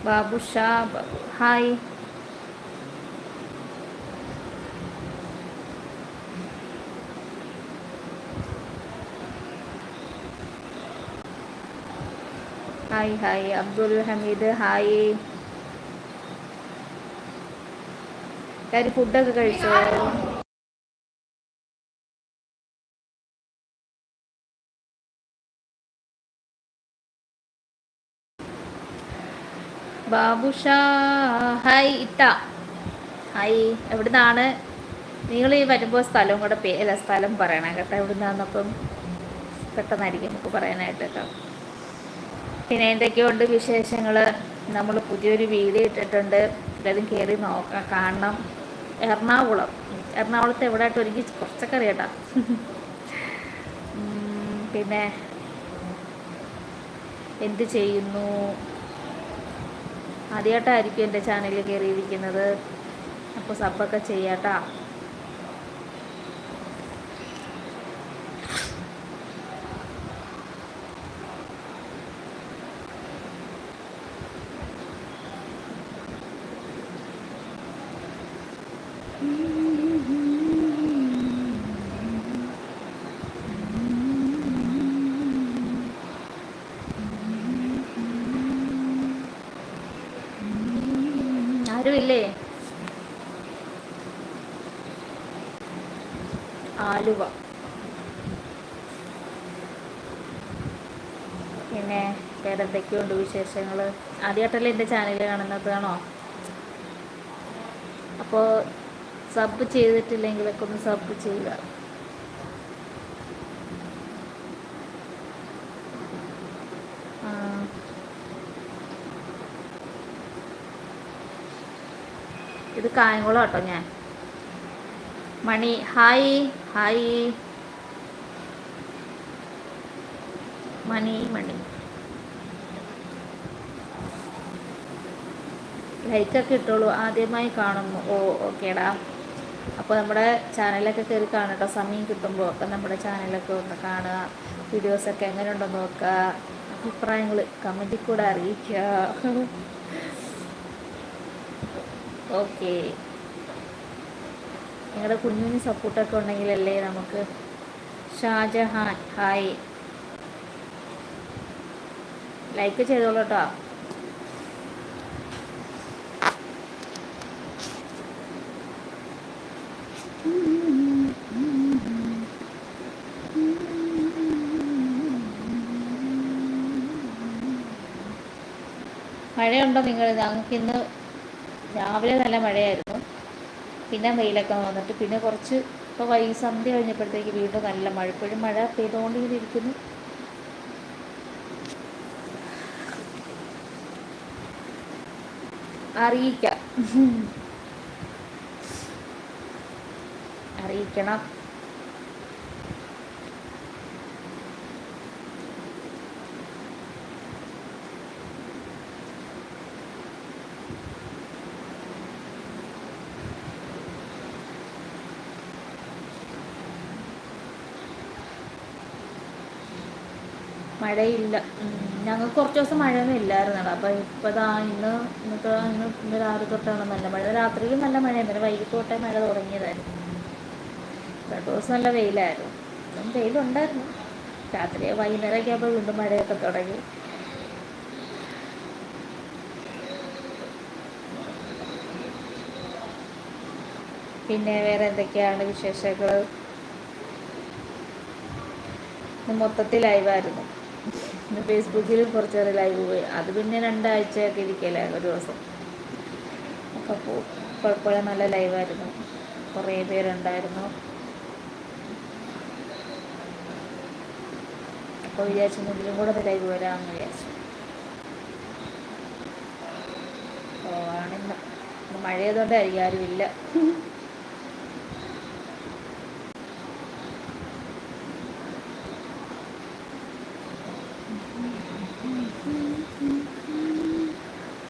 ബാബുഷാ. Hi. Hi hi. Abdul Hameed hi. എല്ലാവരും ഫുഡൊക്കെ കഴിച്ചോ? ബാബുഷാ ഹായ്. ഇത്ത ഹായ്. എവിടുന്നാണ് നിങ്ങൾ? ഈ വരുമ്പോൾ സ്ഥലവും കൂടെ അല്ല സ്ഥലം പറയണം കേട്ടോ, എവിടുന്നാന്നപ്പം പെട്ടെന്നായിരിക്കും നമുക്ക് പറയാനായിട്ട് കേട്ടോ. പിന്നെ എന്തൊക്കെയുണ്ട് വിശേഷങ്ങൾ? നമ്മൾ പുതിയൊരു വീഡിയോ ഇട്ടിട്ടുണ്ട്, എല്ലാവരും കയറി നോക്കാം, കാണണം. എറണാകുളത്ത് എവിടെയായിട്ട് എനിക്ക് കുറച്ചൊക്കെ അറിയട്ടാ. പിന്നെ എന്ത് ചെയ്യുന്നു? ആദ്യമായിട്ടായിരിക്കും എൻ്റെ ചാനലിൽ കയറിയിരിക്കുന്നത്, അപ്പോൾ സബ്ബൊക്കെ ചെയ്യാട്ടാ. ആരുമില്ലേ? ആലുവ. പിന്നെ വേറെ എന്തൊക്കെയുണ്ട് വിശേഷങ്ങൾ? ആദ്യമായിട്ടല്ലേ എൻ്റെ ചാനൽ കാണുന്നതാണോ? അപ്പോൾ സബ് ചെയ്തിട്ടില്ലെങ്കിലൊക്കെ ഒന്ന് സബ് ചെയ്യുക. ഇത് കായംകുളം കേട്ടോ. ഞാൻ മണി ഹായ്. ഹായ് മണി. ലൈക്കൊക്കെ ഇട്ടോളൂ. ആദ്യമായി കാണുന്നു. ഓ ഓക്കേടാ. അപ്പോൾ നമ്മുടെ ചാനലൊക്കെ കയറി കാണട്ടോ, സമയം കിട്ടുമ്പോൾ ഒക്കെ നമ്മുടെ ചാനലൊക്കെ ഒന്ന് കാണുക, വീഡിയോസൊക്കെ എങ്ങനെ ഉണ്ടെന്ന് നോക്കുക, അഭിപ്രായങ്ങൾ കമൻറ്റിൽ കൂടെ അറിയിക്കുക. ഓക്കെ. നിങ്ങളുടെ കുഞ്ഞിന് സപ്പോർട്ടൊക്കെ ഉണ്ടെങ്കിലല്ലേ നമുക്ക്. ഷാജഹാൻ ഹായ്. ലൈക്ക് ചെയ്തോളൂ കേട്ടോ. മഴയുണ്ടോ നിങ്ങൾ? ഞങ്ങൾക്കിന്ന് രാവിലെ നല്ല മഴയായിരുന്നു, പിന്നെ വെയിലൊക്കെ വന്നിട്ട് പിന്നെ കുറച്ച് ഇപ്പോൾ സന്ധ്യ കഴിഞ്ഞപ്പോഴത്തേക്ക് വീണ്ടും നല്ല മഴ. ഇപ്പോഴും മഴ പെയ്തുകൊണ്ടിങ്ങനെ ഇരിക്കുന്നു. അറിയിക്കണം. മഴയില്ല. ഞങ്ങൾക്ക് കുറച്ച് ദിവസം മഴയൊന്നും ഇല്ലായിരുന്നല്ലോ. അപ്പോൾ ഇപ്പോൾ ഇന്ന് രാവിലെ തൊട്ടാണ് നല്ല മഴ. രാത്രിയിലും നല്ല മഴയായിരുന്നു, വൈകിട്ട് തൊട്ടേ മഴ തുടങ്ങിയതായിരുന്നു. രണ്ടു ദിവസം നല്ല വെയിലായിരുന്നു. വെയിലുണ്ടായിരുന്നു. രാത്രി വൈകുന്നേരമൊക്കെ ആകുമ്പോൾ വീണ്ടും മഴയൊക്കെ തുടങ്ങി. പിന്നെ വേറെ എന്തൊക്കെയാണ് വിശേഷങ്ങൾ? മൊത്തത്തിൽ ലൈവായിരുന്നു. ഫേസ്ബുക്കിൽ കുറച്ച് നേരം ലൈവ് പോയി, അത് പിന്നെ 2 ആഴ്ചയൊക്കെ ഇരിക്കല്ലേ, ഒരു ദിവസം അപ്പോൾ കുഴപ്പമില്ല, നല്ല ലൈവായിരുന്നു. കുറേ പേരുണ്ടായിരുന്നു. അപ്പോൾ വിചാരിച്ചു ഇതിലും കൂടെ ഒന്ന് ലൈവ് വരാമെന്ന് വിചാരിച്ചു. ആണിന്ന് മഴയതുകൊണ്ടായിരിക്കും ആരുമില്ല.